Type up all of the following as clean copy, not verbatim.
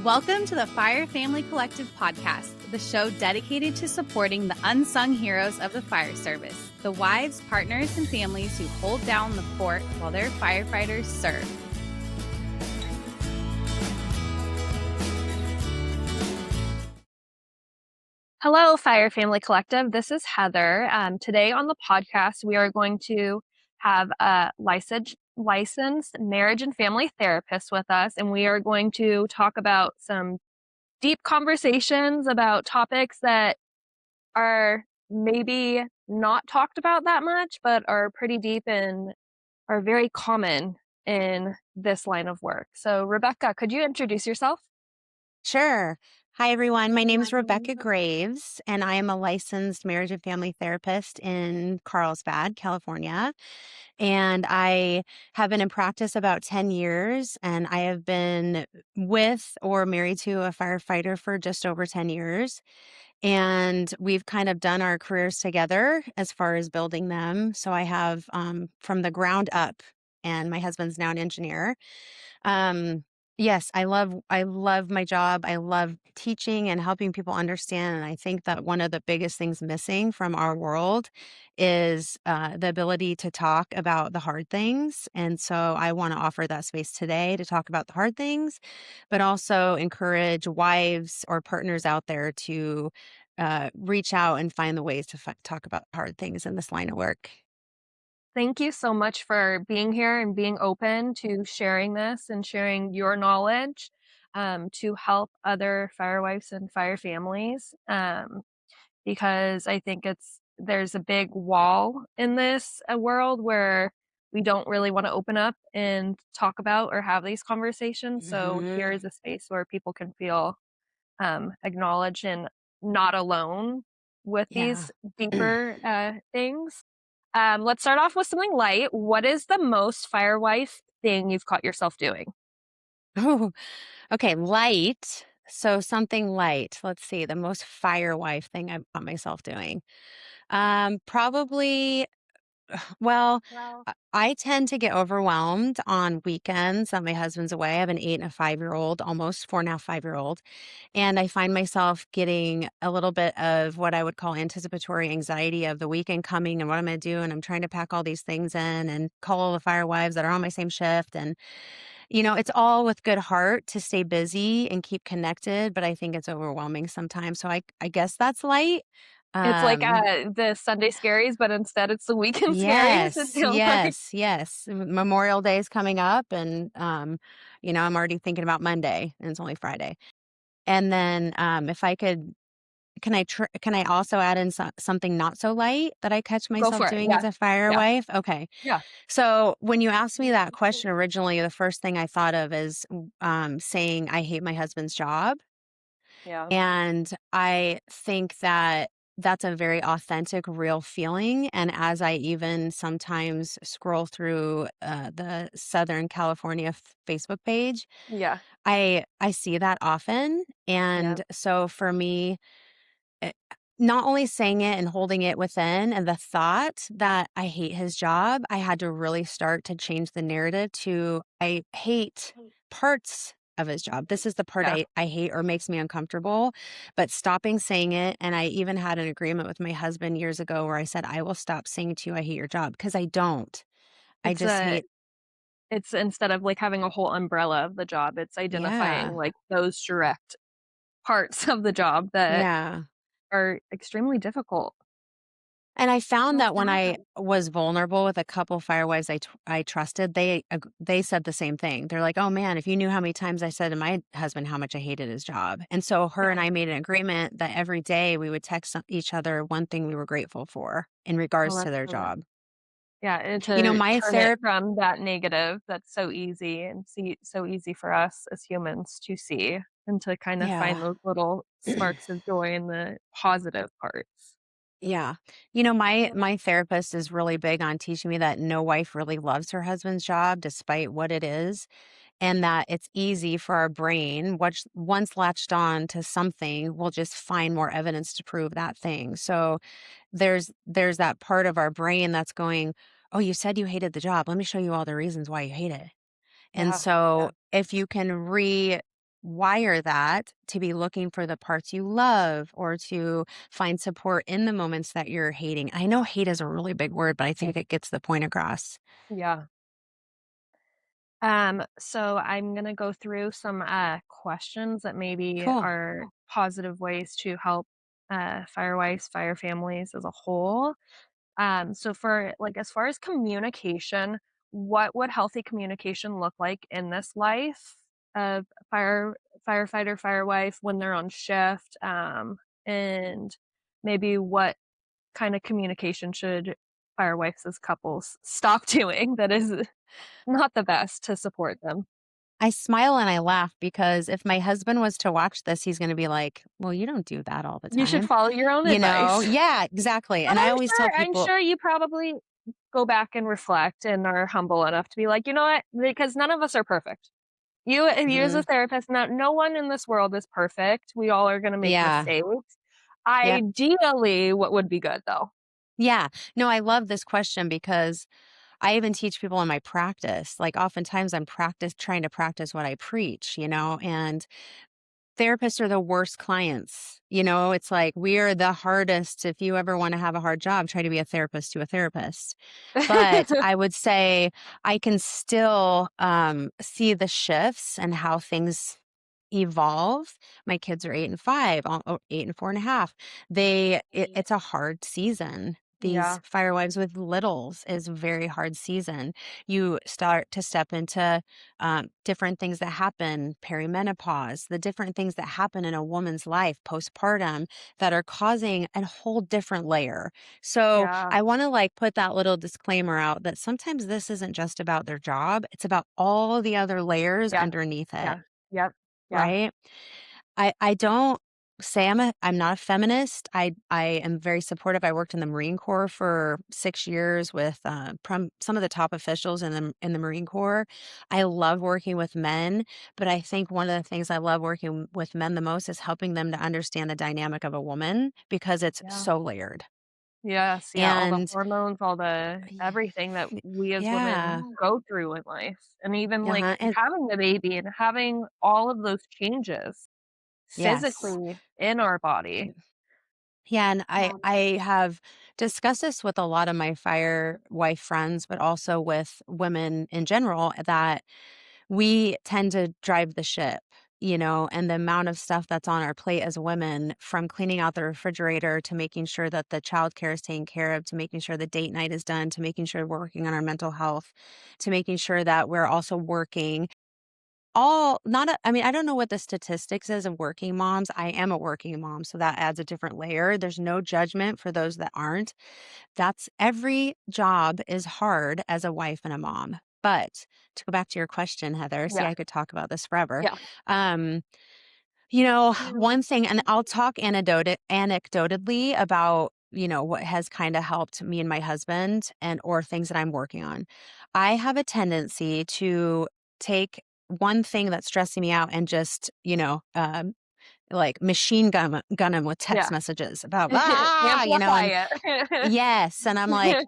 Welcome to the Fire Family Collective podcast, the show dedicated to supporting the unsung heroes of the fire service, the wives, partners, and families who hold down the fort while their firefighters serve. Hello, Fire Family Collective. This is Heather. Today on the podcast, we are going to have a licensed marriage and family therapist with us, and we are going to talk about some deep conversations about topics that are maybe not talked about that much, but are pretty deep and are very common in this line of work. So, Rebecca, could you introduce yourself? Sure. Hi, everyone. My name is Rebecca Graves, and I am a licensed marriage and family therapist in Carlsbad, California. And I have been in practice about 10 years, and I have been with or married to a firefighter for just over 10 years. And we've kind of done our careers together as far as building them. So I have from the ground up, and my husband's now an engineer. Um, yes, I love my job. I love teaching and helping people understand. And I think that one of the biggest things missing from our world is the ability to talk about the hard things. And so I want to offer that space today to talk about the hard things, but also encourage wives or partners out there to reach out and find the ways to talk about hard things in this line of work. Thank you so much for being here and being open to sharing this and sharing your knowledge to help other firewives and fire families. Because I think there's a big wall in this world where we don't really want to open up and talk about or have these conversations. So here Mhm. is a space where people can feel acknowledged and not alone with Yeah. these deeper things. Let's start off with something light. What is the most firewife thing you've caught yourself doing? Oh, okay. Light. So something light. Let's see. The most fire wife thing I've caught myself doing. Probably. Well, Well, I tend to get overwhelmed on weekends that my husband's away. I have an 8 and a 5-year-old, almost 4 and a half, 5-year-old. And I find myself getting a little bit of what I would call anticipatory anxiety of the weekend coming and what I'm going to do. And I'm trying to pack all these things in and call all the fire wives that are on my same shift. And it's all with good heart to stay busy and keep connected, but I think it's overwhelming sometimes. So I guess that's light. it's like Um, the Sunday scaries, but instead it's the weekend scaries. It yes, feels like. yes, yes. Memorial Day is coming up, and I'm already thinking about Monday, and it's only Friday. And then, if I could, can I also add in something not so light that I catch Go myself for it. doing Yeah. as a fire Yeah. wife? Okay. Yeah. So when you asked me that question originally, the first thing I thought of is saying I hate my husband's job. Yeah. And I think that that's a very authentic, real feeling. And as I even sometimes scroll through the Southern California Facebook page, Yeah. I see that often. Yeah. And so for me, eh, not only saying it and holding it within and the thought that I hate his job, I had to really start to change the narrative to I hate parts of his job. This is the part Yeah. I hate or makes me uncomfortable. But stopping saying it, and I even had an agreement with my husband years ago where I said, I will stop saying to you, I hate your job because I don't. I It's just a hate, it's instead of like having a whole umbrella of the job, it's identifying yeah, like those direct parts of the job that yeah. are extremely difficult. And I found that when I was vulnerable with a couple firewives I trusted, they said the same thing. They're like, "Oh man, if you knew how many times I said to my husband how much I hated his job." And so her and Yeah. I made an agreement that every day we would text each other one thing we were grateful for in Oh, regards to that's their so good. job. Yeah, and to My turn it therapist, from that negative that's so easy and so easy for us as humans to see and to kind of find yeah. those little sparks of joy in the positive parts. Yeah. My therapist is really big on teaching me that no wife really loves her husband's job despite what it is. And that it's easy for our brain, which once latched on to something, we'll just find more evidence to prove that thing. So there's that part of our brain that's going, "Oh, you said you hated the job. Let me show you all the reasons why you hate it." And Yeah, yeah, so if you can wire that to be looking for the parts you love or to find support in the moments that you're hating. I know hate is a really big word, but I think it gets the point across. Yeah. So I'm gonna go through some questions that maybe Cool. are positive ways to help firewives, fire families as a whole. So for like as far as communication, what would healthy communication look like in this life of firefighter, firewife when they're on shift? And maybe what kind of communication should firewives as couples stop doing that is not the best to support them? I smile and I laugh because if my husband was to watch this, he's going to be like, well, you don't do that all the You should time. follow your own You know? advice. Yeah, exactly. But And I always tell I'm people, sure you probably go back and reflect and are humble enough to be like, "You know what?" Because none of us are perfect. You as a mhm, therapist, no one in this world is perfect. We all are gonna make yeah, mistakes. yep. Ideally, what would be good, though? Yeah. No, I love this question because I even teach people in my practice. Like oftentimes I'm trying to practice what I preach, and therapists are the worst clients. It's like we are the hardest. If you ever want to have a hard job, try to be a therapist to a therapist. But I would say I can still see the shifts and how things evolve. My kids are 8 and 5, 8 and 4.5. It's a hard season. These Yeah, firewives with littles is a very hard season. You start to step into different things that happen, perimenopause, the different things that happen in a woman's life postpartum that are causing a whole different layer. So yeah, I want to like put that little disclaimer out that sometimes this isn't just about their job, it's about all the other layers yeah, underneath it, yeah, yep, yeah, right? I don't say I'm not a feminist. I am very supportive. I worked in the Marine Corps for 6 years with some of the top officials in the Marine Corps. I love working with men, but I think one of the things I love working with men the most is helping them to understand the dynamic of a woman because it's yeah. so layered. Yes, yeah, all the And hormones, all the everything that we as yeah. women go through in life, and even, like, Uh-huh. And having the baby and having all of those changes yes. physically in our body. Yeah, and I Um, I have discussed this with a lot of my fire wife friends, but also with women in general that we tend to drive the ship, and the amount of stuff that's on our plate as women, from cleaning out the refrigerator to making sure that the childcare is taken care of, to making sure the date night is done, to making sure we're working on our mental health, to making sure that we're also working all not a I mean, I don't know what the statistics is of working moms. I am a working mom, so that adds a different layer. There's no judgment for those that aren't. That's every job is hard as a wife and a mom. But to go back to your question, Heather, see, yeah, I could talk about this forever. yeah, Um, one thing, and I'll talk anecdotally about, what has kind of helped me and my husband and or things that I'm working on. I have a tendency to take one thing that's stressing me out and just, like machine gun him with text yeah. messages about Amplify and it. yes, and I'm like,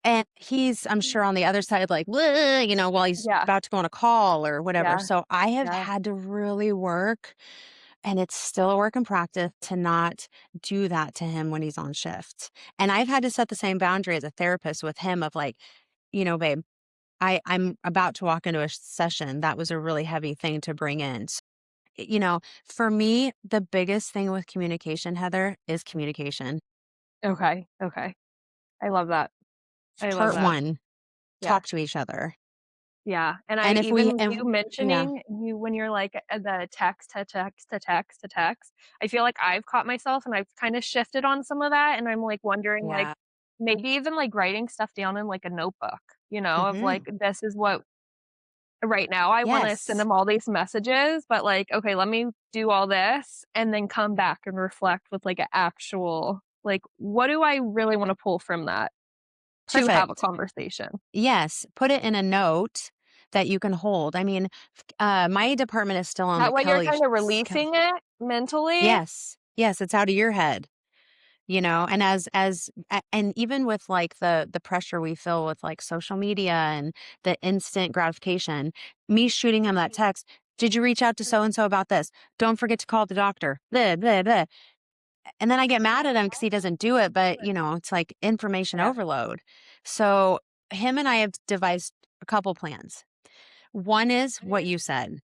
and he's, I'm sure, on the other side, like, "Bleh," while he's Yeah, about to go on a call or whatever. yeah, So I have yeah, had to really work, and it's still a work in practice to not do that to him when he's on shift. And I've had to set the same boundary as a therapist with him of like, babe, I'm about to walk into a session. That was a really heavy thing to bring in. So, for me, the biggest thing with communication, Heather, is communication. okay, okay. I love that. I love Part that. one, Yeah. talk to each other. Yeah, and I And if we even and you yeah, mentioning you when you're like, the text to text to text to text, I feel like I've caught myself and I've kinda shifted on some of that, and I'm, like, wondering, like, yeah. maybe even, like, writing stuff down in, like, a notebook, of, like, Mhm. this is what right now I wanna send Yes. them all these messages, but, like, okay, let me do all this and then come back and reflect with, like, an actual like, what do I really wanna pull from that to have a Perfect. conversation? Yes, put it in a note that you can hold. I mean, my department is still on the That way you're Kelly sh kinda s Kel releasing it mentally. Yes. Yes, it's out of your head. And and even with like the pressure we feel with like social media and the instant gratification, me shooting him that text, Did you reach out to so and so about this? Don't forget to call the doctor. Blah, blah, blah. And then I get mad at him because he doesn't do it, but it's like information Yeah. overload. So him and I have devised a couple plans. One is what you said.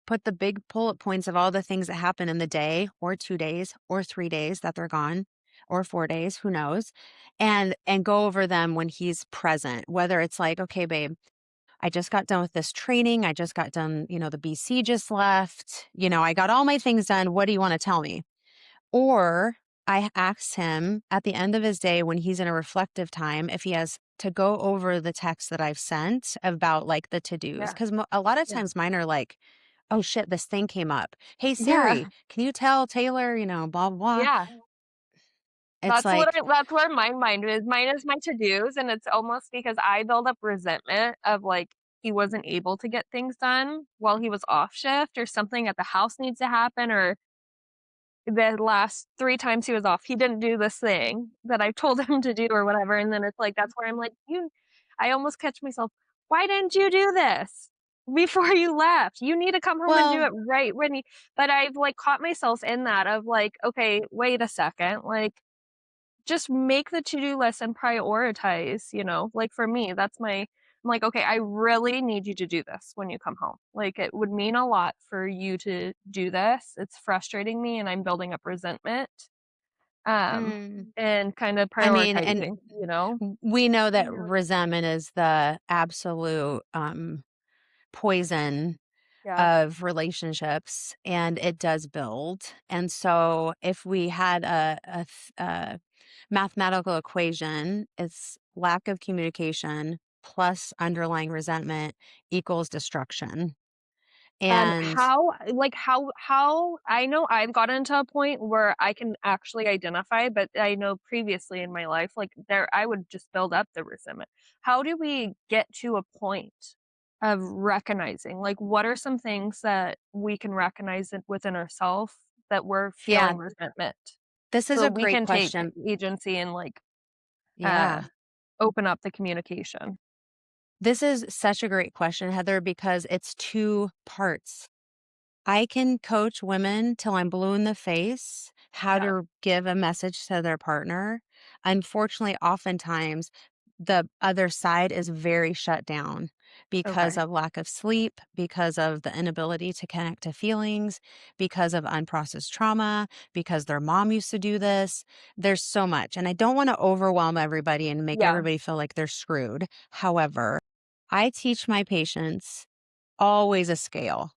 Put the big bullet points of all the things that happen in the day or 2 days or 3 days that they're gone or 4 days, who knows? And go over them when he's present. Whether it's like, "Okay, babe, I just got done with this training. I just got done, the BC just left. I got all my things done. What do you want to tell me?" Or I asked him at the end of his day when he's in a reflective time if he has to go over the text that I've sent about like the to-dos. Yeah. Because a lot of Yeah. times mine are like, "Oh shit, this thing came up. Hey Yeah. Siri, can you tell Taylor, blah, blah, blah." Yeah. It's like, That's where my mind is. Mine is my to-dos, and it's almost because I build up resentment of, like, he wasn't able to get things done while he was off shift or something at the house needs to happen, or the last 3 times he was off, he didn't do this thing that I told him to do or whatever, and then it's like, that's where I'm like, "You," I almost catch myself, "Why didn't you do this before you left? You need to come home and do well, it right when you," but I've, like, caught myself in that of, like, "Okay, wait a second, like, just make the to-do list and prioritize," Like, for me, that's my, I'm like, "Okay, I really need you to do this when you come home. Like, it would mean a lot for you to do this. It's frustrating me, and I'm building up resentment." Um, mm, and kind of I mean, and prioritizing, you know? we know that resentment is the absolute poison Yeah. of relationships, and it does build. And so if we had a mathematical equation, it's lack of communication plus underlying resentment equals destruction. And How I know I've gotten to a point where I can actually identify, but I know previously in my life, like, there I would just build up the resentment. How do we get to a point of recognizing, like, what are some things that we can recognize it within ourselves that we're yeah, feeling resentment, this is so a that we great can take question. agency and, like, uh, Yeah. open up the communication? This is such a great question, Heather, because it's two parts. I can coach women till I'm blue in the face how Yeah. to give a message to their partner. Unfortunately, oftentimes the other side is very shut down because Okay. of lack of sleep, because of the inability to connect to feelings, because of unprocessed trauma, because their mom used to do this. There's so much. And I don't want to overwhelm everybody and make Yeah. everybody feel like they're screwed. However, I teach my patients always a scale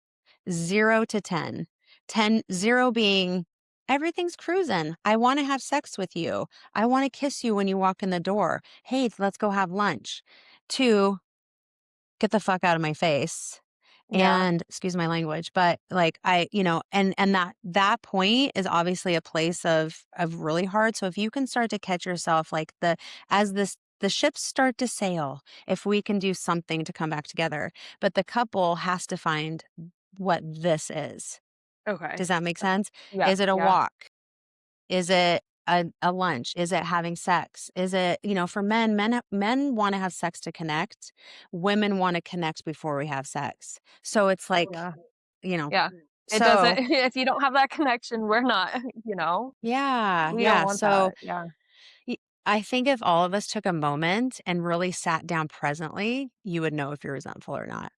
0 to 10. 10, 0 being everything's cruising. I want to have sex with you. I want to kiss you when you walk in the door. Hey, let's go have lunch. 2, get the fuck out of my face. Yeah. And excuse my language, but like and that point is obviously a place of really hard. So if you can start to catch yourself like the ships start to sail, if we can do something to come back together, but the couple has to find what this is. Okay. Does that make sense? Yeah. Is it a Yeah. walk? Is it a lunch? Is it having sex? Is it, for men want to have sex to connect. Women want to connect before we have sex. So it's like, Yeah. you know, Yeah. It doesn't so if you don't have that connection, we're not, yeah, we don't yeah. want that. So Yeah. y- I think if all of us took a moment and really sat down presently, you would know if you're resentful or not.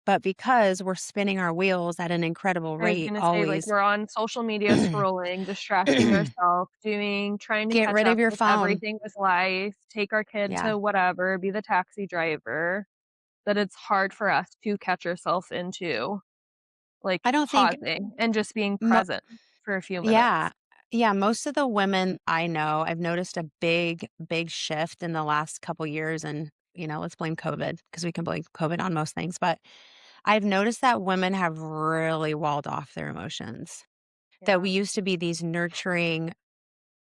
But because we're spinning our wheels at an incredible I was rate, gonna say, like, always we're on social media scrolling, distracting ourselves, trying to get catch rid up of your with phone. everything with life, take our kid Yeah. to whatever, be the taxi driver, that it's hard for us to catch ourselves into, like, I don't think pausing and just being present for a few Yeah. minutes. Yeah, most of the women I know, I've noticed a big, big shift in the last couple years and, let's blame COVID because we can blame COVID on most things, but I've noticed that women have really walled off their emotions. That Yeah. we used to be these nurturing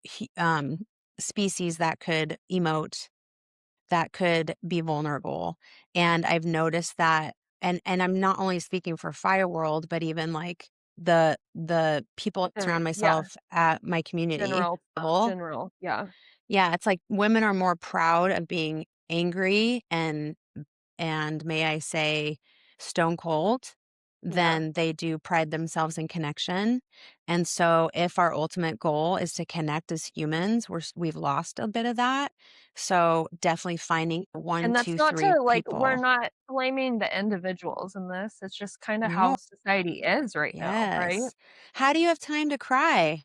he- um species that could emote, that could be vulnerable. And I've noticed that and I'm not only speaking for Fire World, but even like the people I surround Yeah, myself at my community general level. general, yeah. Yeah, it's like women are more proud of being angry and may I say stone cold Yeah. then they do pride themselves in connection. And so if our ultimate goal is to connect as humans, we've lost a bit of that. So definitely finding one, And that's two, not three to like, we're people. not blaming the individuals in this. It's just kind of how No. society is right now, right? Yes. How do you have time to cry?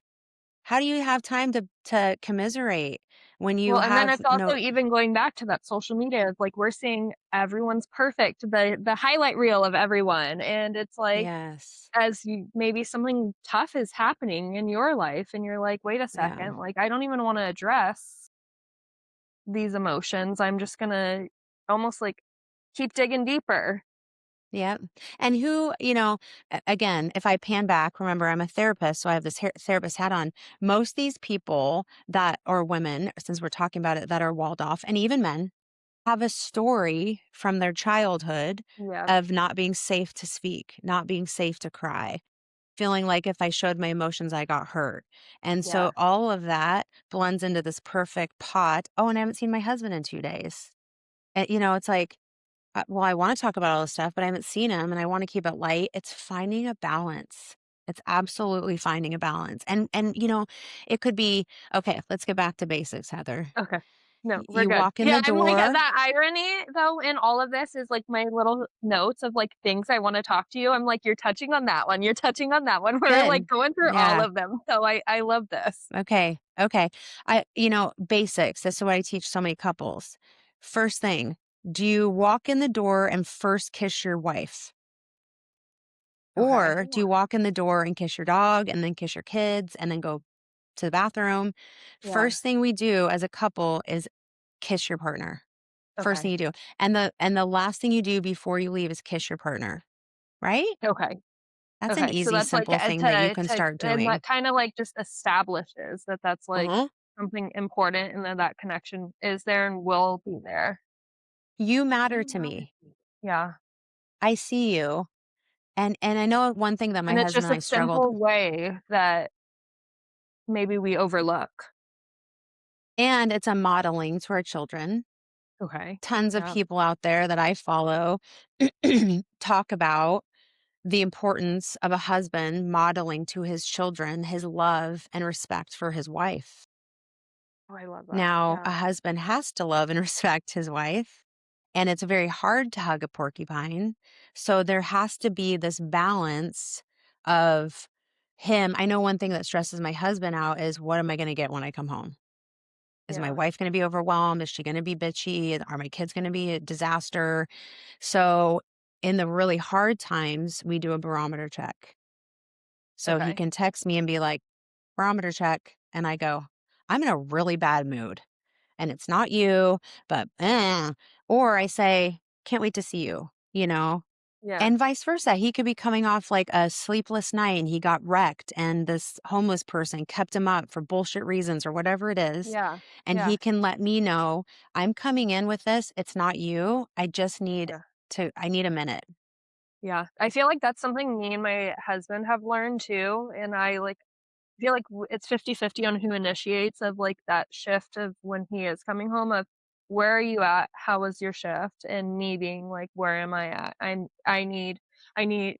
How do you have time to commiserate when you Well, and then have it's no? also even going back to that social media. It's like we're seeing everyone's perfect, the highlight reel of everyone. And it's like, Yes. as you maybe something tough is happening in your life, and you're like, wait a Yeah. second, like I don't even want to address these emotions. I'm just gonna almost like keep digging deeper. Yep. And who, again, if I pan back, remember I'm a therapist, so I have this therapist hat on. Most these people that or women, since we're talking about it, that are walled off, and even men, have a story from their childhood Yeah. of not being safe to speak, not being safe to cry, feeling like if I showed my emotions, I got hurt. And so Yeah. all of that blends into this perfect pot. Oh, and I haven't seen my husband in 2 days. And, it's like, well, I want to talk about all this stuff, but I haven't seen him and I want to keep it light. It's finding a balance. It's absolutely finding a balance. And it could be, okay, let's get back to basics, Heather. Okay. No, we're You good. walk in Yeah, the I'm like, door. that irony though in all of this is like my little notes of like things I want to talk to you. I'm like, you're touching on that one. You're touching on that one. We're like Good. going through all Yeah. of them. So I love this. Okay. Okay. Basics. This is what I teach so many couples. First thing, do you walk in the door and first kiss your wife? Okay. Or do you walk in the door and kiss your dog and then kiss your kids and then go to the bathroom? Yeah. First thing we do as a couple is kiss your partner. First thing Okay. you do. And the last thing you do before you leave is kiss your partner, right? Okay. That's an Okay. So easy, that's like simple thing that you can to start and that doing. kind of like just establishes that that's like Uh-huh. something important, and then that connection is there and will be there. You matter to me. Yeah. I see you. And I know one thing that my And it's husband just and a I struggled, simple way that maybe we overlook. and it's a modeling to our children. Okay. Tons of Yeah. people out there that I follow talk about the importance of a husband modeling to his children his love and respect for his wife. Oh, I love that. Now, Yeah. a husband has to love and respect his wife, and it's very hard to hug a porcupine. So there has to be this balance of him. I know one thing that stresses my husband out is, what am I going to get when I come home? Is my Yeah. wife going to be overwhelmed? Is she going to be bitchy? Are my kids going to be a disaster? So in the really hard times, we do a barometer check. So he Okay. can text me and be like, barometer check. And I go, I'm in a really bad mood. And it's not you, but or I say, can't wait to see you, Yeah. and vice versa. He could be coming off like a sleepless night and he got wrecked, and this homeless person kept him up for bullshit reasons or whatever it is. Yeah. And Yeah. he can let me know, I'm coming in with this. It's not you. I just need Yeah. I need a minute. Yeah. I feel like that's something me and my husband have learned too. And I like feel like it's 50-50 on who initiates of like that shift of when he is coming home of where are you at? How was your shift? And me being like, where am I at? I need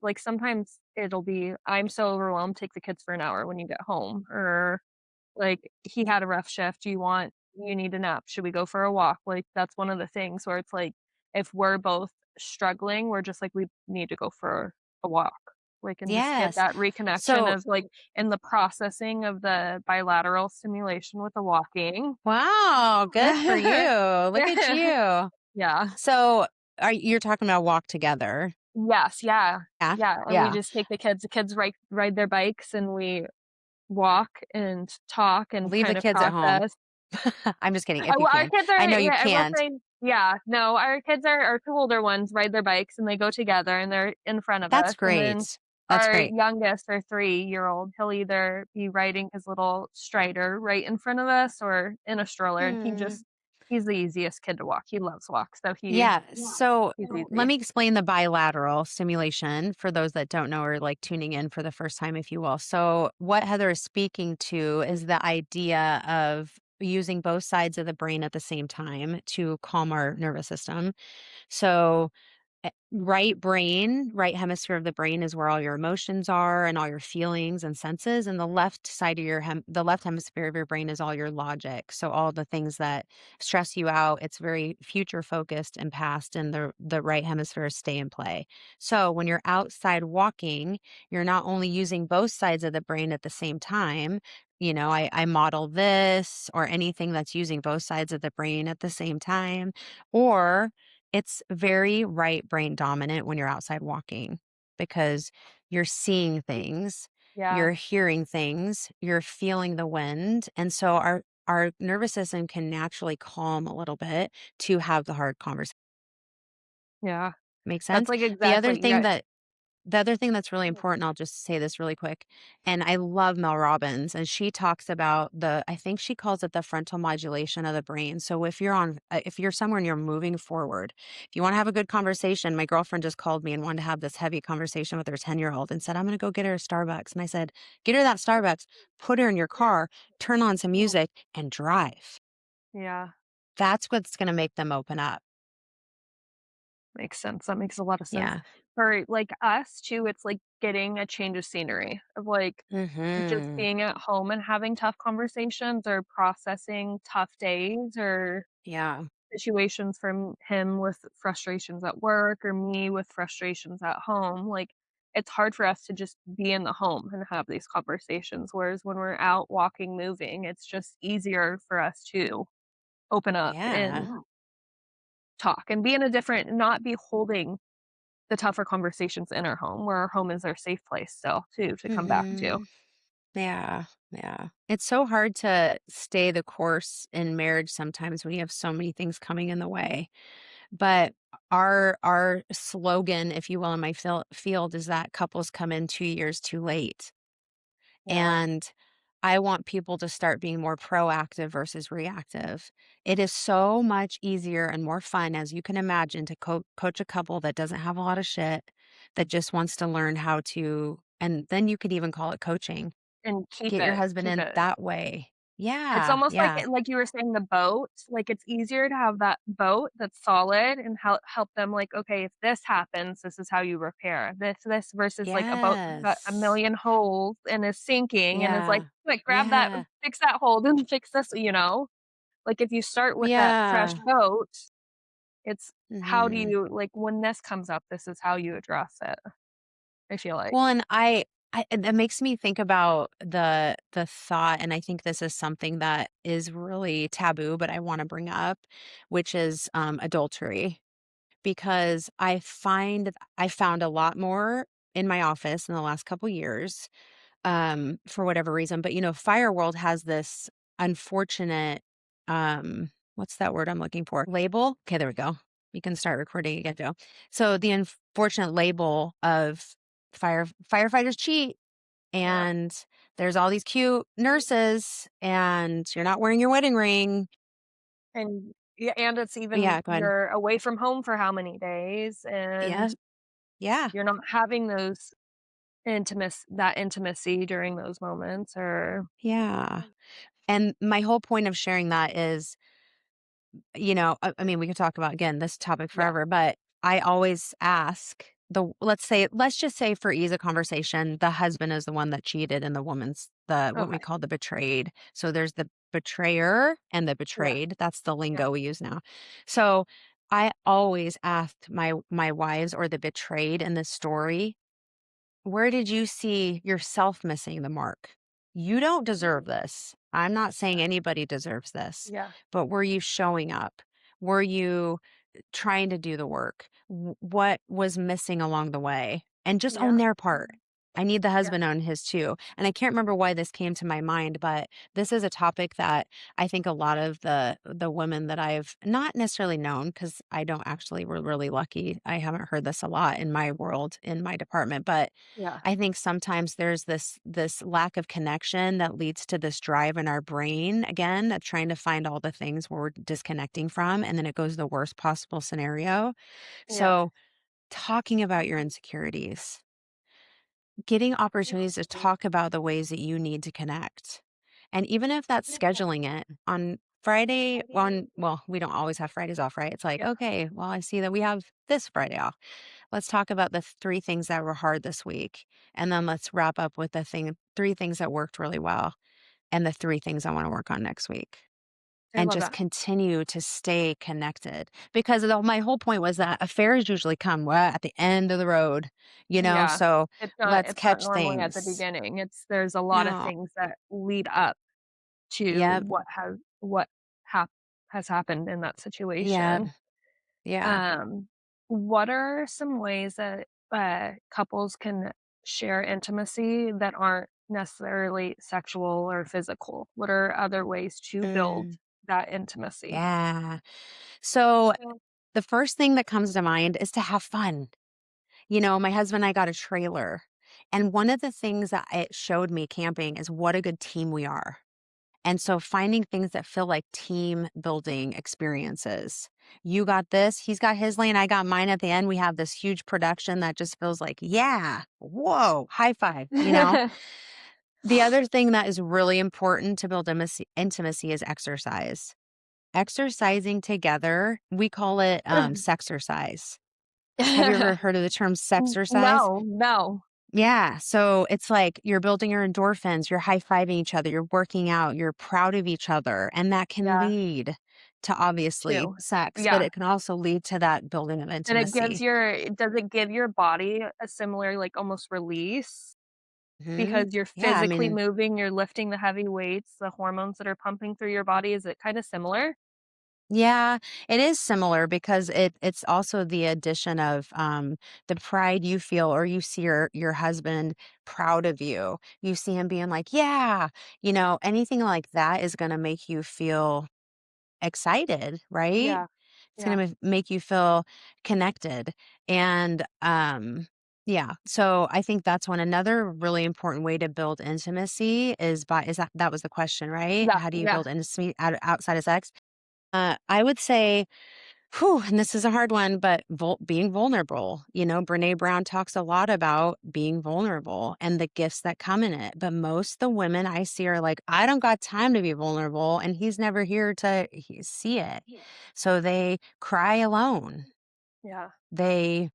like sometimes it'll be I'm so overwhelmed, take the kids for an hour when you get home. Or like, he had a rough shift, you need a nap, should we go for a walk? Like, that's one of the things where it's like, if we're both struggling, we're just like, we need to go for a walk, like, and just get Yes. that reconnection So, of, like and the processing of the bilateral stimulation with the walking. wow, good for you. Look at you. Yeah. So, you're talking about walk together? Yes, yeah. Yeah. Yeah, and we Yeah. just take the kids ride their bikes, and we walk and talk and Leave the kind of kids at home. process. I'm just kidding, if you Well, our can. kids I are know you yeah, I will can't. say yeah, no, our kids are our 2 older ones ride their bikes, and they go together, and they're in front of That's us, and then great. That's our great. youngest, our 3-year-old, he'll either be riding his little Strider right in front of us or in a stroller, and Hmm. he's the easiest kid to walk. He loves walks, so Yeah. So he's let easy. me explain the bilateral stimulation for those that don't know or like tuning in for the first time, if you will. So, what Heather is speaking to is the idea of using both sides of the brain at the same time to calm our nervous system. So, right hemisphere of the brain is where all your emotions are and all your feelings and senses, and the left side of the left hemisphere of your brain is all your logic. So all the things that stress you out, it's very future focused and past, and the right hemisphere is stay and play. So when you're outside walking, you're not only using both sides of the brain at the same time. I model this or anything that's using both sides of the brain at the same time, or it's very right brain dominant when you're outside walking because you're seeing things, Yeah. you're hearing things, you're feeling the wind. And so our nervous system can naturally calm a little bit to have the hard conversation. Yeah. Make That's sense? like The other exactly, thing that the other thing that's really important, I'll just say this really quick, and I love Mel Robbins, and she talks about I think she calls it the frontal modulation of the brain. So if you're somewhere and you're moving forward, if you want to have a good conversation, my girlfriend just called me and wanted to have this heavy conversation with her 10-year-old and said, I'm going to go get her a Starbucks. And I said, get her that Starbucks, put her in your car, turn on some music and drive. yeah. That's what's going to make them open up. Makes sense. That makes a lot of sense. Yeah. For, like, us too, it's like getting a change of scenery of, like, just Mhm. being at home and having tough conversations or processing tough days or Yeah. situations from him with frustrations at work or me with frustrations at home. Like, it's hard for us to just be in the home and have these conversations, whereas when we're out walking, moving, it's just easier for us to open up Yeah. and talk and be in a different not be holding the tougher conversations in our home, where our home is our safe place still too to come back to. Mhm. Yeah, yeah. It's so hard to stay the course in marriage sometimes when you have so many things coming in the way. But our slogan, if you will, in my field is that couples come in 2 years too late. Yeah, And I want people to start being more proactive versus reactive. It is so much easier and more fun, as you can imagine, to coach a couple that doesn't have a lot of shit, that just wants to learn how to, and then you could even call it coaching. and Get your husband keep in it. that way. It's Yeah, almost yeah, like you were saying the boat, like, it's easier to have that boat that's solid and help them, like, "Okay, if this happens, this is how you repair. This versus, like, a boat that's got a yes. million holes and is sinking and is like, Yeah, "Quick, grab that yeah, fix that hole, then fix this," you know? Like, if you start with that fresh yeah. boat, it's how do Mhm. you like, when this comes up, this is how you address it, I feel like. Well, and and that makes me think about the thought, and I think this is something that is really taboo, but I wanna bring up, which is, adultery, because I found a lot more in my office in the last couple years, for whatever reason. But, Fire World has this unfortunate, what's that word I'm looking for? Label? Okay, there we go. You can start recording again, Joe. So the unfortunate label of firefighters cheat, Yeah. and there's all these cute nurses, and you're not wearing your wedding ring. And yeah, and it's even Yeah, go ahead. you're away from home for how many days, and Yeah, yeah, you're not having those intimacy during those moments or yeah. And my whole point of sharing that is, I mean, we could talk about again this topic yeah, forever, but I always ask let's just say for ease of conversation, the husband is the one that cheated and the woman's the what we okay, call the betrayed. So there's the betrayer and the yeah, betrayed. That's the yeah, lingo we use now. So I always ask my wives or the betrayed in this story, where did you see yourself missing the mark? You don't deserve this. I'm not saying anybody deserves this, yeah, but were you showing up? Were you trying to do the work? What was missing along the way? And just yeah, own their part. I need the yeah, husband own his too. And I can't remember why this came to my mind, but this is a topic that I think a lot of the women that I've not necessarily known, because I don't actually, we're really lucky. I haven't heard this a lot in my world, in my department, but yeah, I think sometimes there's this lack of connection that leads to this drive in our brain again, of trying to find all the things where we're disconnecting from, and then it goes the worst possible scenario. yeah, So, talking about your insecurities, getting opportunities to talk about the ways that you need to connect. And even if that's scheduling it on Friday on, well, we don't always have Fridays off, right? It's like, Yeah. okay, well, I see that we have this Friday off. Let's talk about the three things that were hard this week. And then let's wrap up with three things that worked really well and the three things I want to work on next week. I And love just that. continue to stay connected because my whole point was that affairs usually come at the end of the road, Yeah. so let's It's not catch normally at the things. beginning. There's a lot of No. things that lead up to Yep. what hap has happened in that Yep. situation. Yeah. Um, what are some ways that, couples can share intimacy that aren't necessarily sexual or physical? What are other ways to build Mm, that intimacy? yeah. So So the first thing that comes to mind is to have fun. My husband and I got a trailer. And one of the things that it showed me camping is what a good team we are. And so finding things that feel like team building experiences. You got this, he's got his lane, I got mine at the end. We have this huge production that just feels like, yeah, whoa, high five. The other thing that is really important to build intimacy is exercise. Exercising together, we call it sexercise. Have you ever heard of the term sexercise? No, no. Yeah. So it's like you're building your endorphins, you're high fiving each other, you're working out, you're proud of each other. And that can Yeah, lead to obviously too. sex, but Yeah, it can also lead to that building of and it gives intimacy. your does it give your body a similar, like, almost release? Hmm. Because you're Yeah. I physically mean, moving, you're lifting the heavy weights, the hormones that are pumping through your body, is it kinda similar? yeah, it is similar because it's also the addition of the pride you feel or you see your husband proud of you. You see him being like, yeah, anything like that is going to make you feel excited, right? Yeah, It's yeah, gonna make you feel connected, and, yeah, so I think that's one another really important way to build intimacy is that was the question, right? yeah, How do you yeah. build intimacy outside of sex? I would say, whew, and this is a hard one, but being vulnerable. Brene Brown talks a lot about being vulnerable and the gifts that come in it. But most the women I see are like, I don't got time to be vulnerable, and he's never here to see it. So they cry alone. Yeah, They,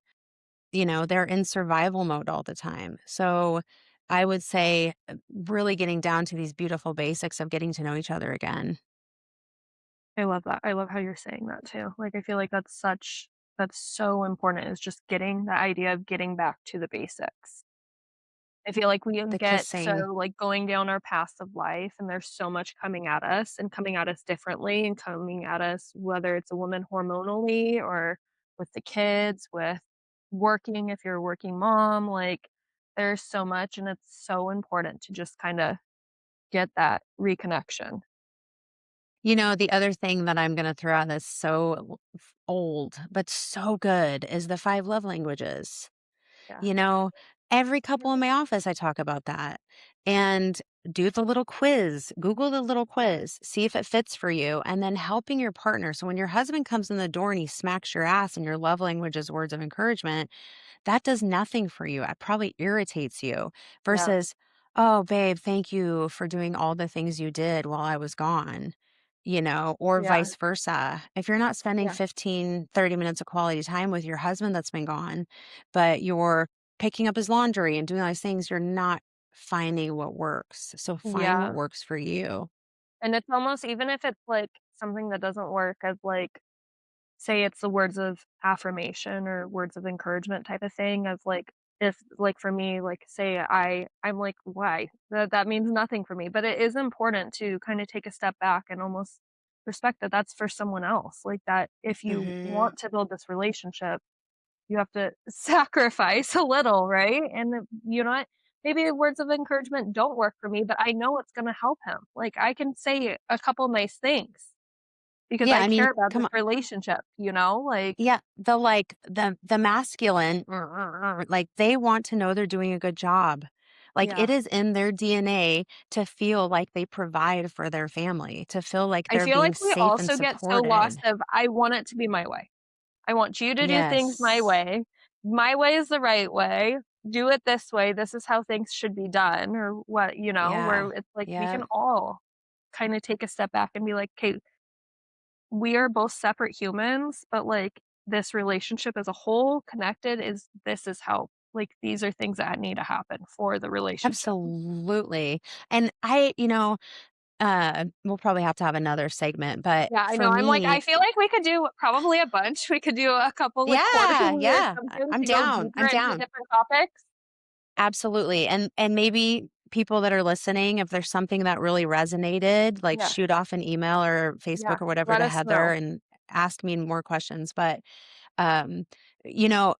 they're in survival mode all the time. So I would say really getting down to these beautiful basics of getting to know each other again. I love that, I love how you're saying that too, like, I feel like that's so important is just getting the idea of getting back to the basics. I feel like we can The get so, kissing. like, going down our paths of life, and there's so much coming at us, and coming at us differently, and coming at us whether it's a woman hormonally or with the kids, with working if you're a working mom, like, there's so much, and it's so important to just kinda get that reconnection. The other thing that I'm gonna throw out that's so old, but so good is the 5 love languages. Yeah. You know, every couple in my office, I talk about that. And do the little quiz, Google the little quiz, see if it fits for you, and then helping your partner. So when your husband comes in the door and he smacks your ass and your love language is words of encouragement, that does nothing for you. It probably irritates you Yeah. versus, oh, babe, thank you for doing all the things you did while I was gone, or Yeah. vice versa. If you're not spending Yeah. 15, 30 minutes of quality time with your husband that's been gone, but you're picking up his laundry and doing all these things, you're not finding what works. So find what Yeah. works for you. And it's almost even if it's, like, something that doesn't work as, like, say it's the words of affirmation or words of encouragement type of thing of, like, if like, for me, like, say I'm like, "Why?" That means nothing for me, but it is important to kinda take a step back and almost respect that that's for someone else, like, that if you Hmm. want to build this relationship, you have to sacrifice a little, right? And the you know what? Maybe the words of encouragement don't work for me, but I know it's gonna help him. Like, I can say a couple nice things because Yeah, I I mean, care about come this on. relationship, you know? Like, Yeah, the masculine, like they want to know they're doing a good job. Like it yeah. is in their DNA to feel like they provide for their family, to feel like I they're feel being like we safe and also get so lost supported. of, "I want it to be my way. I want you to do things my Yes. way. My way is the right way. Do it this way. This is how things should be done," or what, Yeah. where it's like we Yeah. can all kinda take a step back and be like, "'Kay." we are both separate humans, but, like, this relationship as a whole connected is this is how like, these are things that need to happen for the relationship. Absolutely. And we'll probably have to have another segment, but Yeah, I for know, I'm like, I me, feel like we could do probably a bunch. We could do a couple, like, yeah, quarterly or yeah, something I'm to go down. deeper I'm into down. different topics. Absolutely. And maybe people that are listening, if there's something that really resonated, like Yeah, shoot off an email or Facebook yeah, or whatever let to us Heather know. and ask me more questions. But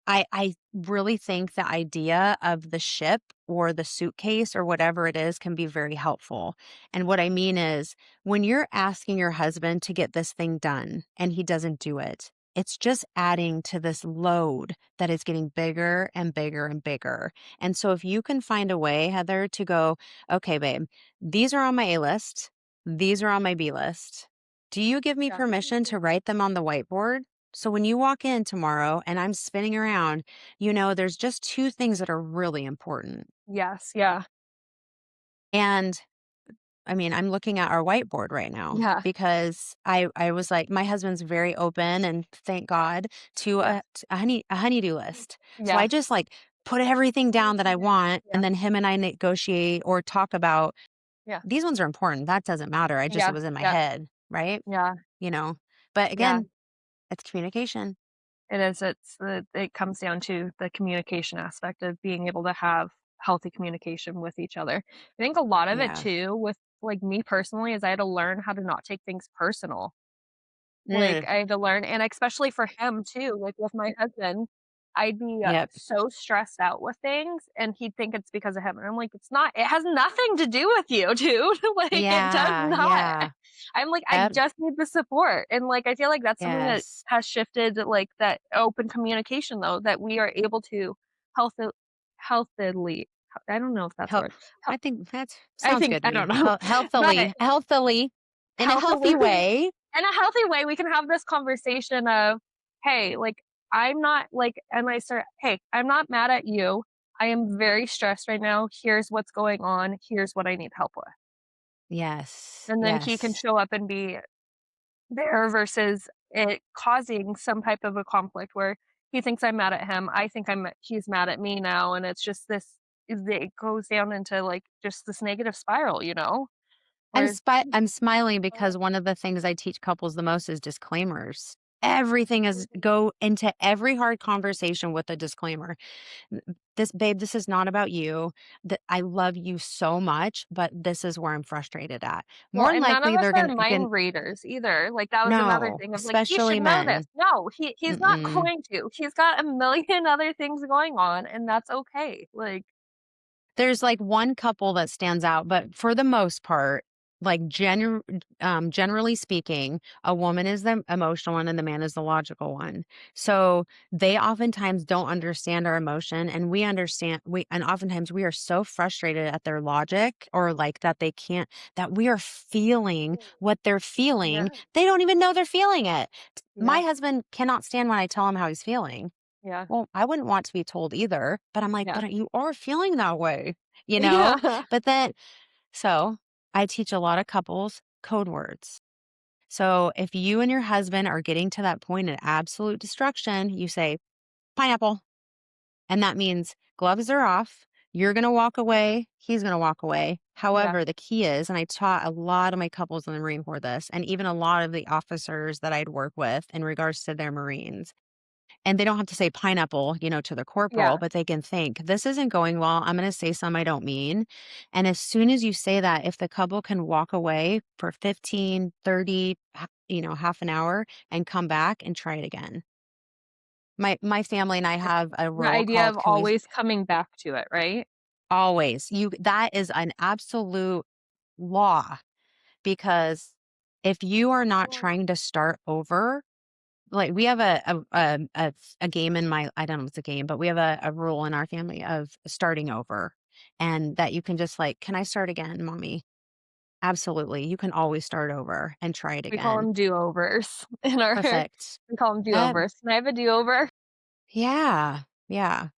I really think the idea of the ship or the suitcase or whatever it is can be very helpful. And what I mean is when you're asking your husband to get this thing done and he doesn't do it, it's just adding to this load that is getting bigger and bigger and bigger. And so if you can find a way, Heather, to go, okay, babe, these are on my A list, these are on my B list. Do you give me Yeah. permission to write them on the whiteboard? So when you walk in tomorrow and I'm spinning around, there's just two things that are really important. Yes, yeah, And I mean, I'm looking at our whiteboard right now yeah, because I was like, my husband's very open and thank God to yeah, a honeydew list. So I yeah, just like put everything down that I want yeah, and then him and I negotiate or talk about yeah, these ones are important. That doesn't matter. It yeah, was in my yeah, head, right? yeah, You know. But yeah. again, it's communication. It is, it comes down to the communication aspect of being able to have healthy communication with each other. I think a lot of it Yeah. too with, like, me personally is I had to learn how to not take things personal. Like, Mm, I had to learn and especially for him too, like, with my husband, I'd be, yep. so stressed out with things, and he'd think it's because of him, and I'm like, "It's not. It has nothing to do with you, dude." Like, it does Yeah, not. yeah. I'm like, "I Yep. just need the support," and, like, I feel like that's something that Yes. has shifted, like, that open communication, though, that we are able to healthi healthily I don't know if that's a Health word. Hel I think that I sounds think good to I don't me. know, but Healthily, in a healthily healthy way. in a healthy way, we can have this conversation of, "Hey, like, I'm not like" and I start, "Hey, I'm not mad at you. I am very stressed right now. Here's what's going on. Here's what I need help with." Yes, And then he can yes. show up and be there versus it causing some type of a conflict where he thinks I'm mad at him. I think he's mad at me now, and it's just this it goes down into, like, just this negative spiral, you know? Whereas I'm smiling because one of the things I teach couples the most is disclaimers. Everything is go into every hard conversation with a disclaimer. This babe, this is not about you. That I love you so much, but this is where I'm frustrated at. well, More than and none of likely us they're are gonna mind readers either, like, that was another no, thing of, like, "He especially should know this." men. No, he's not Mm-mm. going to. He's got a million other things going on, and that's okay, like There's, like, one couple that stands out, but for the most part, like, generally speaking, a woman is the emotional one and the man is the logical one. So, they oftentimes don't understand our emotion, and and oftentimes we are so frustrated at their logic or, like, that we are feeling what they're feeling. yeah, They don't even know they're feeling it. My yeah, husband cannot stand when I tell him how he's feeling. yeah, Well, I wouldn't want to be told either, but I'm like, yeah. "But you are feeling that way," you know? Yeah. But then so, I teach a lot of couples code words. So, if you and your husband are getting to that point of absolute destruction, you say, "Pineapple," and that means gloves are off, you're gonna walk away, he's gonna walk away. Yeah, However, the key is and I taught a lot of my couples in the Marine Corps this, and even a lot of the officers that I'd work with in regards to their Marines. And they don't have to say pineapple, to the corporal, yeah, but they can think, this isn't going well. I'm going to say something I don't mean. And as soon as you say that, if the couple can walk away for 15, 30, half an hour and come back and try it again. My family and I have a the rule idea of called can we always coming back to it, right? always you that is an absolute law because if you are not trying to start over. Like, we have a game in my I don't know if it's a game, but we have a rule in our family of starting over, and that you can just like, "Can I start again, mommy?" Absolutely, you can always start over and try it We call again. them do-overs in our Perfect. we call them Yep. do-overs. "Can I have a do-over?" Yeah, yeah.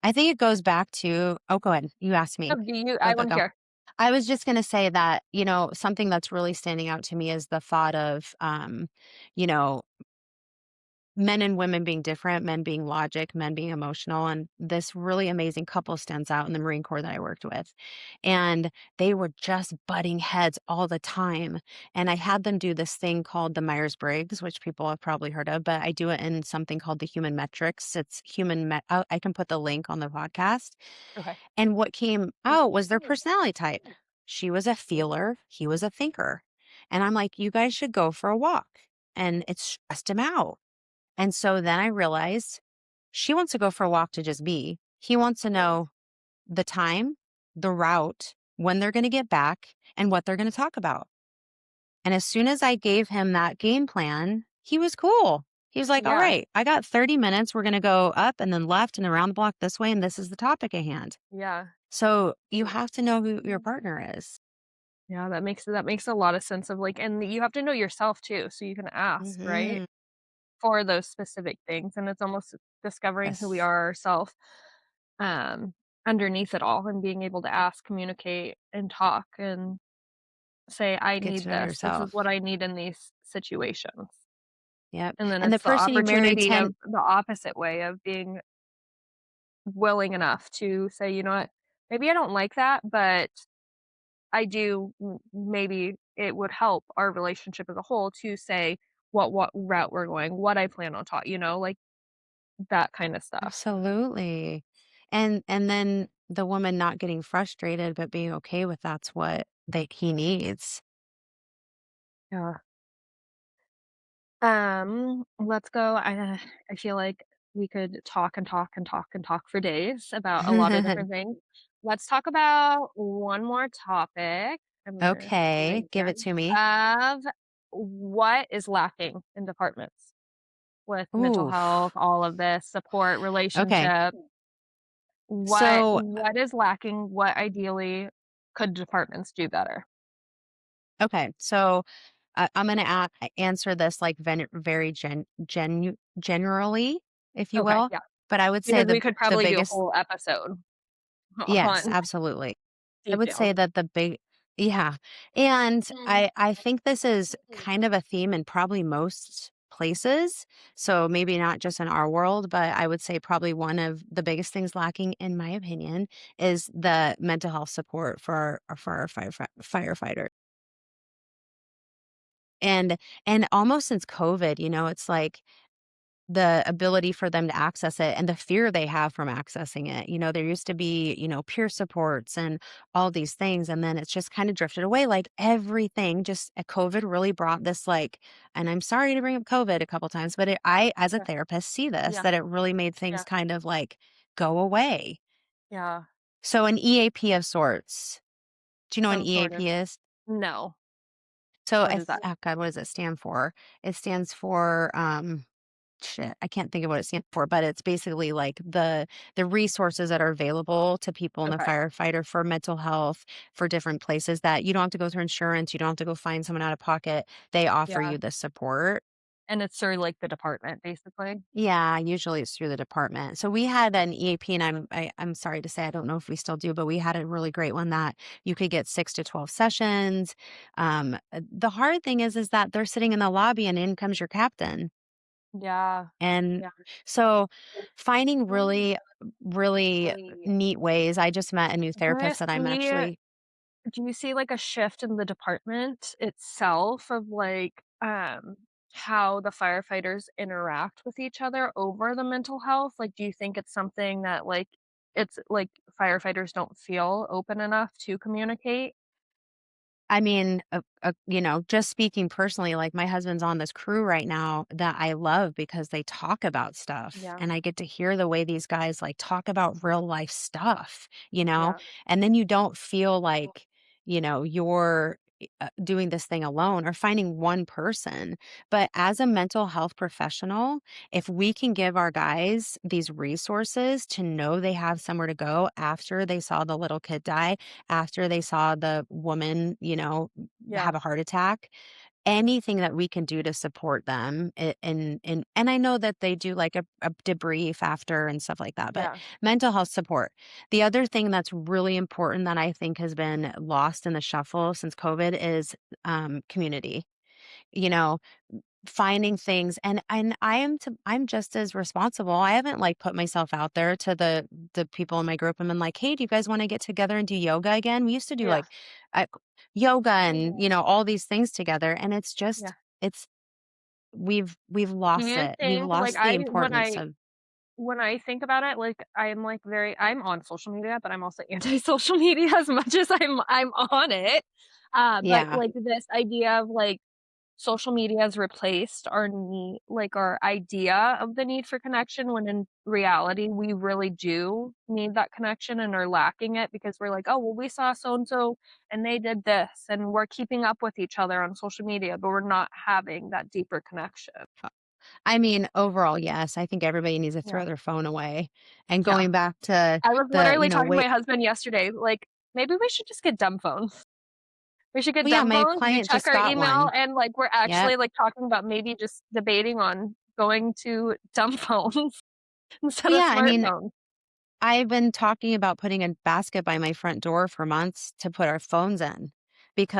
I think it goes back to oh, go ahead. You asked Oh, me. do you Go, I go, wanna go. hear. I was just gonna say that, something that's really standing out to me is the thought of, you know, men and women being different, men being logic, men being emotional. And this really amazing couple stands out in the Marine Corps that I worked with. And they were just butting heads all the time. And I had them do this thing called the Myers Briggs, which people have probably heard of, but I do it in something called the human metrics. It's I can put the link on the podcast. Okay. And what came out was their personality type. She was a feeler, he was a thinker. And I'm like, you guys should go for a walk. And it stressed him out. And so then I realized she wants to go for a walk to just be. He wants to know the time, the route, when they're going to get back, and what they're going to talk about. And as soon as I gave him that game plan, he was cool. He was like, all Yeah. right, I got 30 minutes. We're going to go up and then left and around the block this way. And this is the topic at hand. Yeah. So you have to know who your partner is. Yeah, that makes a lot of sense of, like, and you have to know yourself too, so you can ask, right? Hmm. For those specific things, and it's almost discovering who we Yes. are ourself, um, underneath it all, and being able to ask, communicate, and talk, and say, "I Get need to know this. This is what yourself. I need in these situations." Yep. And then And the it's the person you marry opportunity of 10, the opposite way of being willing enough to say, "You know what? Maybe I don't like that, but I do maybe it would help our relationship as a whole to say what route we're going, what I plan on like that kind of stuff." absolutely. And then the woman not getting frustrated, but being okay with that's what he needs. Yeah. Let's go. I feel like we could talk and talk and talk and talk for days about a lot of different things. Let's talk about one more topic. I'm gonna Okay, think give it to me. of what is lacking in departments with mental health, Oof. all of this support, Okay. relationship. What So, what is lacking? What ideally could departments do better? okay. So I'm going to answer this like very generally, if you Okay, will. yeah, But I would say because we could the probably do a biggest, whole episode yes, on absolutely. I deep would say down. that the big yeah, and I think this is kind of a theme in probably most places, so maybe not just in our world, but I would say probably one of the biggest things lacking, in my opinion, is the mental health support for our firefighter. And almost since COVID, it's like the ability for them to access it and the fear they have from accessing it. There used to be, peer supports and all these things. And then it's just kind of drifted away. Like everything, just COVID really brought this, like, and I'm sorry to bring up COVID a couple times, but I, as a Yeah, therapist, see this, yeah, that it really made yeah, things kind of like go away. yeah, So an EAP of sorts. Do you know what an some sort of EAP is? no. So What is that? oh God, what does it stand for? It stands for, shit, I can't think of what it stands for, but it's basically like the resources that are available to people in the Okay, firefighter for mental health for different places that you don't have to go through insurance, you don't have to go find someone out of pocket. They offer yeah, you the support. and it's through, like, the department, basically? Yeah, usually it's through the department. So we had an EAP, and I'm sorry to say I don't know if we still do, but we had a really great one that you could get 6 to 12 sessions. The hard thing is that they're sitting in the lobby, and in comes your captain. Yeah, And yeah. so finding really neat ways. I just met a new Do you therapist that I'm see actually do you see, like, a shift in the department itself of, like, how the firefighters interact with each other over the mental health? Like, do you think it's something that, like, it's like firefighters don't feel open enough to communicate? I mean, just speaking personally, like my husband's on this crew right now that I love because they talk about stuff Yeah, and I get to hear the way these guys like talk about real life stuff. yeah, And then you don't feel like, you're doing this thing alone or finding one person. But as a mental health professional, if we can give our guys these resources to know they have somewhere to go after they saw the little kid die, after they saw the woman, yeah, have a heart attack, anything that we can do to support them and I know that they do like a debrief after and stuff like that, but Yeah. mental health support. The other thing that's really important that I think has been lost in the shuffle since COVID is community. You know, finding things and I'm just as responsible. I haven't like put myself out there to the people in my group and been like, "Hey, do you guys want to get together and do yoga again?" We used to do Yeah. like uh, yoga and, Yeah. all these things together and Yeah. it's we've Do lost you it. We've think like lost the importance of when I think about it, like I'm like I'm on social media, but I'm also anti-social media as much as I'm on it. But yeah. like this idea of like social media has replaced our need, like our idea of the need for connection, when in reality, we really do need that connection and are lacking it because we're like, oh, well, we saw so and so and they did this, and we're keeping up with each other on social media, but we're not having that deeper connection. I mean, overall, yes, I think everybody needs to Yeah. throw their phone away. And Yeah. going back to I was the, literally talking to wait, my husband yesterday, like, maybe we should just get dumb phones. We should get well, yeah, dumb my phones, we client check just our got email, one. and, like, we're Yep. actually, like, talking about maybe just debating on going to dumb phones instead Well, of yeah, I mean, smartphones. I've been talking about putting a basket by my front door for months to put our phones in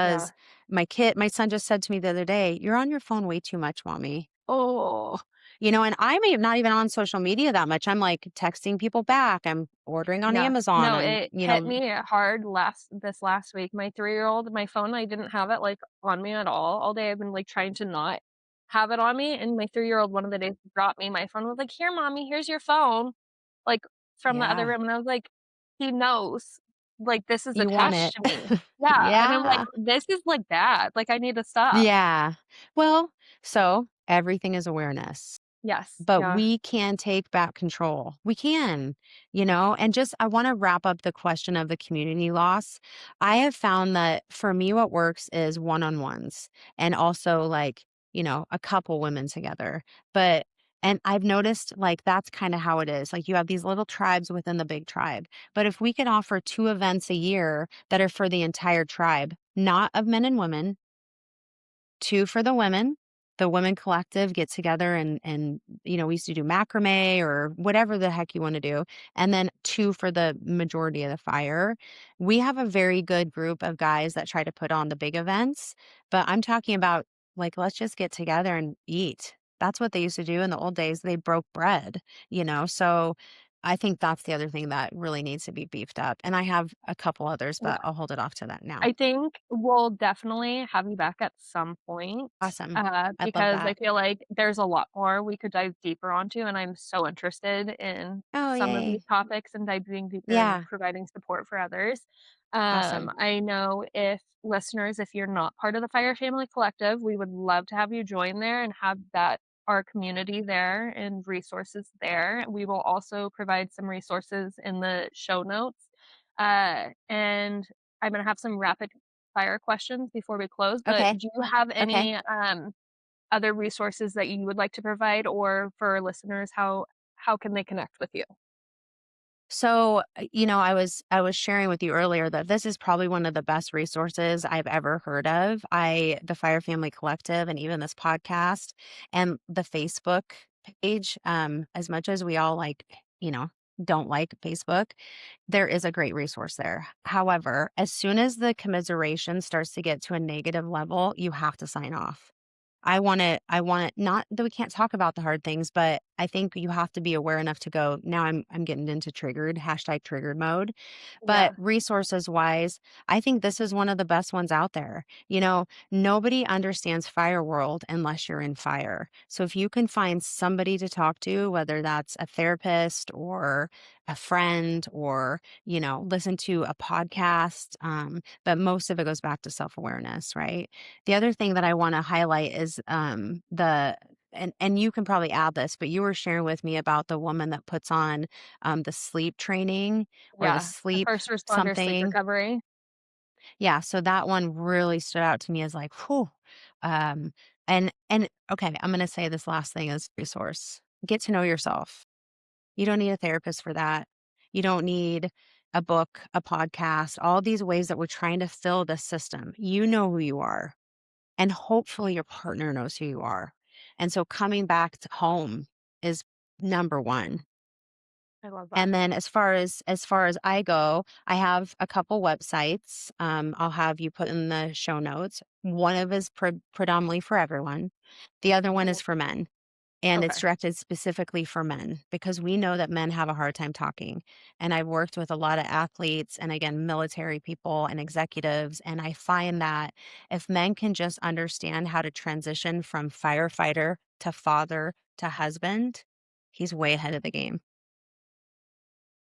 Yeah, because my son just said to me the other day, "You're on your phone way too much, mommy." Oh, and I may not even on social media that much. I'm like texting people back. I'm ordering on yeah. Amazon. No, I'm, it hit me hard this last week. My three-year-old, my phone, I didn't have it, like, on me at all day. I've been, like, trying to not have it on me, and my three-year-old one of the days brought me my phone, was like, "Here, mommy, here's your phone." Like, from the other yeah, room, and I was like, "He knows, like, this is you want attached it. to me." Yeah, and I'm like, Yeah. "This is, like, bad, like, I need to stop." Yeah. Well, so everything is awareness. Yes, But yeah, we can take back control. We can, and just I want to wrap up the question of the community loss. I have found that for me, what works is one on ones and also like, a couple women together. And I've noticed like that's kind of how it is. Like you have these little tribes within the big tribe. But if we could offer two events a year that are for the entire tribe, not of men and women, 2 for the women. The women collective get together and we used to do macrame or whatever the heck you wanna do, and then 2 for the majority of the fire. We have a very good group of guys that try to put on the big events, but I'm talking about, like, let's just get together and eat. That's what they used to do in the old days. They broke bread. So I think that's the other thing that really needs to be beefed up, and I have a couple others, yeah. but I'll hold it off to that now. I think we'll definitely have you back at some point, Awesome. I'd love because I that. feel like there's a lot more we could dive deeper onto, and I'm so interested in Oh, some of these yay. topics and diving deeper and Yeah, providing support for others. awesome. I know if listeners, if you're not part of the Fire Family Collective, we would love to have you join there and have that our community there and resources there. We will also provide some resources in the show notes. And I'm gonna have some rapid fire questions before we close, but Okay, do you have okay. any, other resources that you would like to provide, or for listeners, how can they connect with you? So, I was sharing with you earlier that this is probably one of the best resources I've ever heard of. The Fire Family Collective and even this podcast and the Facebook page, as much as we all like, you know, don't like Facebook, there is a great resource there. However, as soon as the commiseration starts to get to a negative level, you have to sign off. I want it not that we can't talk about the hard things, but I think you have to be aware enough to go, now I'm getting into triggered, #triggered mode. But Yeah, resources wise, I think this is one of the best ones out there. Nobody understands fire world unless you're in fire. So if you can find somebody to talk to, whether that's a therapist or a friend or, listen to a podcast, but most of it goes back to self-awareness, right? The other thing that I want to highlight is the and you can probably add this, but you were sharing with me about the woman that puts on the sleep training or the yeah, the sleep first responder sleep something. recovery. Yeah, so that one really stood out to me as like, whew. Um, and okay, I'm gonna say this last thing as resource. Get to know yourself. You don't need a therapist for that. You don't need a book, a podcast, all these ways that we're trying to fill this system. You know who you are. and hopefully your partner knows who you are. And so coming back to home is number 1. I love that. And then as far as I go, I have a couple websites. I'll have you put in the show notes. One of is predominantly for everyone. The other one is Oh, for men, and it's okay. directed specifically for men because we know that men have a hard time talking. And I've worked with a lot of athletes and again, military people and executives. And I find that if men can just understand how to transition from firefighter to father to husband, he's way ahead of the game.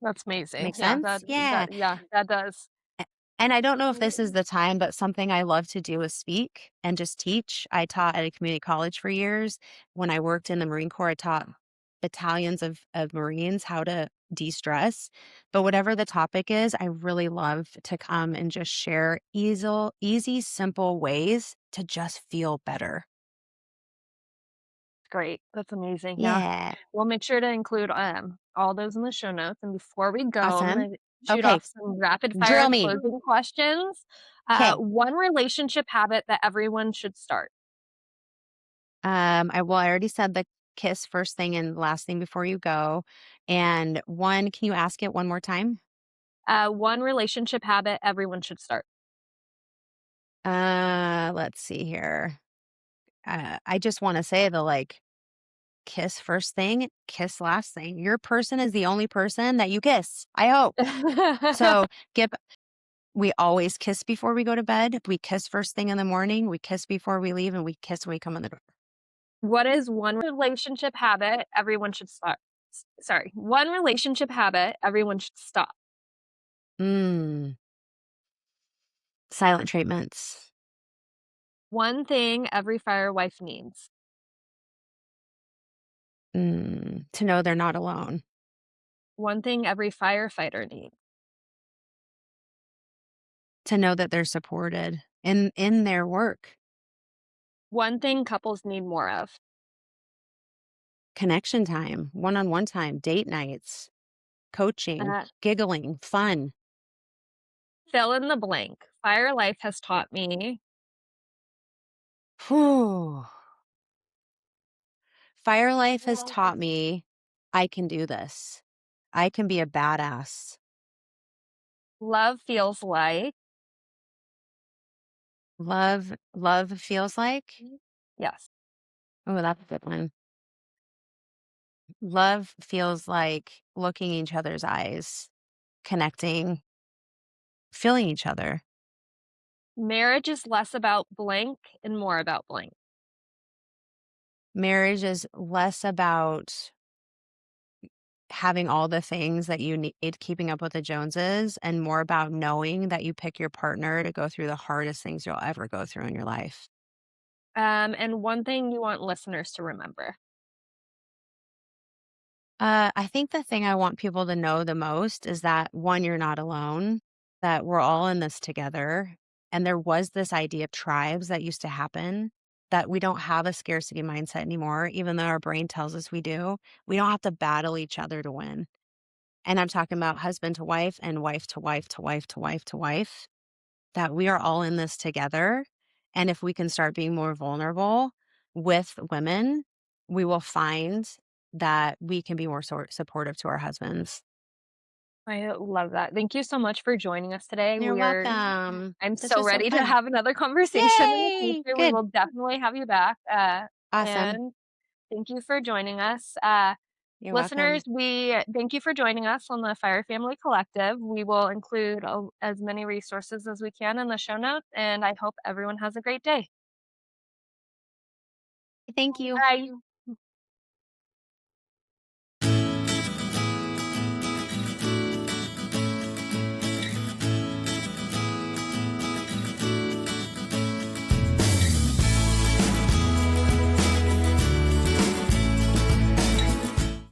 That's amazing. Make sense? Yeah. Yeah, that does. A and I don't know if this is the time, but something I love to do is speak and just teach. I taught at a community college for years. When I worked in the Marine Corps, I taught battalions of Marines how to de-stress. But whatever the topic is, I really love to come and just share easy, simple ways to just feel better. Great. That's amazing. Yeah. Yeah. We'll make sure to include all those in the show notes. And before we go, I'm Awesome. gonna shoot Okay, off some rapid fire drill me. closing questions. Okay. One relationship habit that everyone should start. I already said the kiss first thing and last thing before you go. And one, can you ask it one more time? One relationship habit everyone should start. Let's see here. I just want to say the like kiss first thing, kiss last thing. Your person is the only person that you kiss. I hope. So get we always kiss before we go to bed. We kiss first thing in the morning. We kiss before we leave, and we kiss when we come in the door. What is one relationship habit everyone should start? Sorry, one relationship habit everyone should stop. Mm, silent treatments. One thing every fire wife needs. To know they're not alone. One thing every firefighter needs. To know that they're supported in their work. One thing couples need more of. Connection time, one-on-one time, date nights, coaching, Uh, giggling, fun. Fill in the blank. Fire life has taught me. Whew. Fire life has taught me I can do this. I can be a badass. Love feels like. Love feels like Yes. oh, that's a good one. Love feels like looking each other's eyes, connecting, feeling each other. Marriage is less about blank and more about blank. Marriage is less about having all the things that you need, keeping up with the Joneses, and more about knowing that you pick your partner to go through the hardest things you'll ever go through in your life. And one thing you want listeners to remember. I think the thing I want people to know the most is that one, you're not alone, that we're all in this together. And there was this idea of tribes that used to happen, that we don't have a scarcity mindset anymore, even though our brain tells us we do. We don't have to battle each other to win. And I'm talking about husband to wife and wife to wife to wife to wife to wife, that we are all in this together. And if we can start being more vulnerable with women, we will find that we can be more supportive to our husbands. I love that. Thank you so much for joining us today. You're welcome. I'm This so was so ready to fun. have another conversation in the Yay! future. We Good. will definitely have you back. Awesome. And thank you for joining us. You're Listeners, welcome. we thank you for joining us on the Fire Family Collective. We will include as many resources as we can in the show notes, and I hope everyone has a great day. Thank you. Bye.